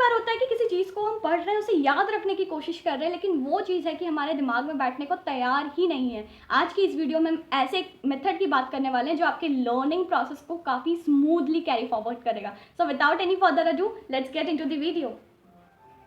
बार होता है कि किसी चीज़ को हम पढ़ रहे हैं, उसे याद रखने की कोशिश कर रहे हैं, लेकिन वो चीज़ है कि हमारे दिमाग में बैठने को तैयार ही नहीं है। आज की इस वीडियो में हम ऐसे एक मेथड की बात करने वाले हैं जो आपके लर्निंग प्रोसेस को काफ़ी स्मूथली कैरी फॉरवर्ड करेगा। So without any further ado, let's get into the video.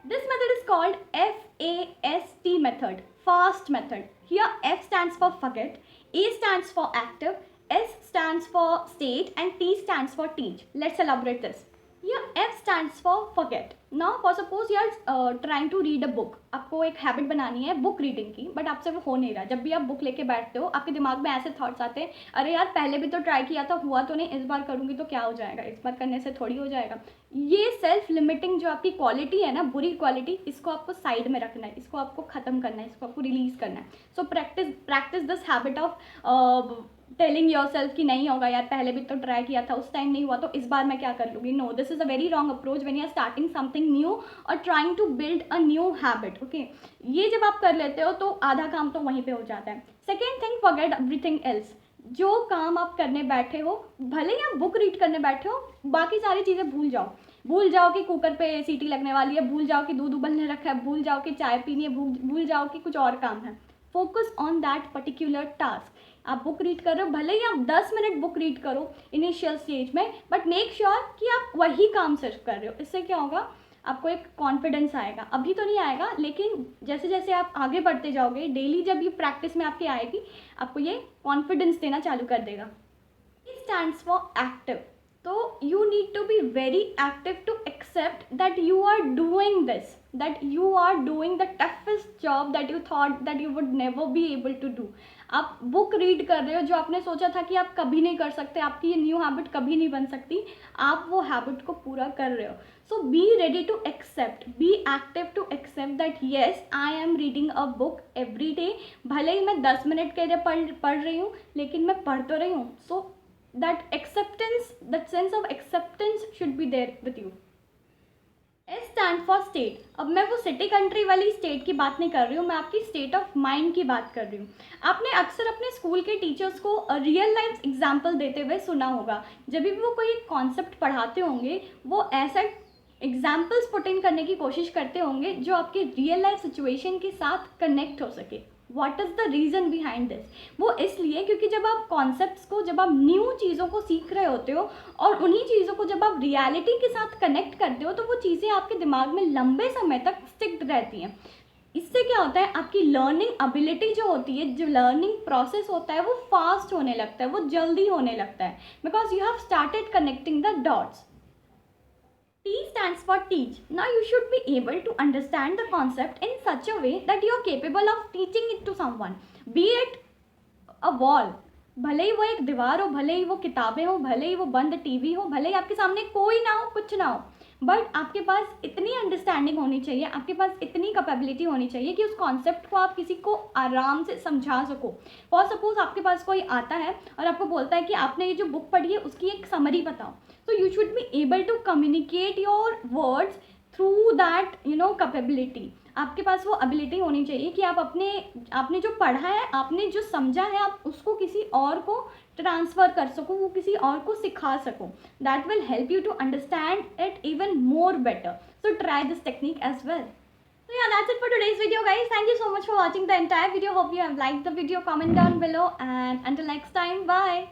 This method is called FAST method, fast method. Here F stands for forget, A stands for active, S stands for state and T stands for teach. Let's elaborate this. Here F stands for forget. Now for suppose you are trying to read a book. आपको एक habit बनानी है book reading की, but आपसे वो हो नहीं रहा। जब भी आप बुक लेके बैठते हो, आपके दिमाग में ऐसे थॉट्स आते हैं, अरे यार पहले भी तो ट्राई किया था, हुआ तो नहीं, इस बार करूँगी तो क्या हो जाएगा, इस बार करने से थोड़ी हो जाएगा। ये सेल्फ लिमिटिंग जो आपकी क्वालिटी है ना, बुरी क्वालिटी, इसको आपको साइड में रखना है, इसको आपको ख़त्म करना है, इसको आपको रिलीज़ करना है। So practice this habit of telling your self कि नहीं होगा यार, पहले भी तो ट्राई किया था, उस टाइम नहीं हुआ तो इस बार मैं क्या कर लूँगी। No, this is a very wrong approach when you are starting something new और trying to build a new habit. Okay, ये जब आप कर लेते हो तो आधा काम तो वहीं पे हो जाता है। Second thing, forget everything else. जो काम आप करने बैठे हो, भले ही आप बुक रीड करने बैठे हो, बाकी सारी चीज़ें भूल जाओ कि कुकर पे सीटी लगने वाली है, भूल जाओ कि दूध उबलने रखा है, भूल जाओ कि चाय पीनी है, भूल जाओ कि कुछ और काम है। Focus on that particular task. आप बुक रीड कर रहे हो, भले ही आप 10 मिनट बुक रीड करो इनिशियल स्टेज में, बट मेक श्योर कि आप वही काम सिर्फ कर रहे हो। इससे क्या होगा, आपको एक कॉन्फिडेंस आएगा। अभी तो नहीं आएगा, लेकिन जैसे जैसे आप आगे बढ़ते जाओगे, डेली जब ये प्रैक्टिस में आपकी आएगी, आपको ये कॉन्फिडेंस देना चालू कर देगा। It stands for active. So you need to be very active to accept that you are doing this, that you are doing the toughest job that you thought that you would never be able to do. आप book read कर रहे हो, जो आपने सोचा था कि आप कभी नहीं कर सकते, आपकी ये न्यू हैबिट कभी नहीं बन सकती, आप वो हैबिट को पूरा कर रहे हो। So be ready to accept, be active to accept that yes I am reading a book every day. भले ही मैं 10 मिनट के लिए पढ़ रही हूँ, लेकिन मैं पढ़ तो रही हूँ। सो that acceptance, that sense of acceptance should be there with you. S stand for state. अब मैं वो सिटी कंट्री वाली स्टेट की बात नहीं कर रही हूँ, मैं आपकी स्टेट ऑफ माइंड की बात कर रही हूँ। आपने अक्सर अपने स्कूल के टीचर्स को रियल लाइफ एग्जाम्पल देते हुए सुना होगा। जब भी वो कोई कॉन्सेप्ट पढ़ाते होंगे, वो ऐसा एग्जाम्पल्स पुट इन करने की कोशिश करते होंगे जो आपके रियल लाइफ सिचुएशन के साथ कनेक्ट हो सके। What is the reason behind this? वो इसलिए क्योंकि जब आप कॉन्सेप्ट्स को, जब आप न्यू चीज़ों को सीख रहे होते हो और उन्हीं चीज़ों को जब आप रियलिटी के साथ कनेक्ट करते हो, तो वो चीज़ें आपके दिमाग में लंबे समय तक स्टिक रहती हैं। इससे क्या होता है, आपकी लर्निंग एबिलिटी जो होती है, जो लर्निंग प्रोसेस होता है, वो फास्ट होने लगता है, वो जल्दी होने लगता है, because you have started connecting the dots. T stands for teach. Now you should be able to understand the concept in such a way that you are capable of teaching it to someone. Be it a wall. भले ही वो एक दीवार हो, भले ही वो किताबें हो, भले ही वो बंद टीवी हो, भले ही आपके सामने कोई ना हो, कुछ ना हो, बट आपके पास इतनी अंडरस्टैंडिंग होनी चाहिए, आपके पास इतनी कैपेबिलिटी होनी चाहिए कि उस कॉन्सेप्ट को आप किसी को आराम से समझा सको। फॉर सपोज आपके पास कोई आता है और आपको बोलता है कि आपने ये जो बुक पढ़ी है उसकी एक समरी बताओ, तो you should be able to communicate your words through that capability. आपके पास वो एबिलिटी होनी चाहिए कि आप आपने जो पढ़ा है, आपने जो समझा है, आप उसको किसी और को ट्रांसफ़र कर सको, वो किसी और को सिखा सको। That will help you to understand it even more better. So try this technique as well. So yeah, that's it for today's video, guys. Thank you so much for watching the entire video. Hope you have liked the video. Comment down below, and until next time, bye.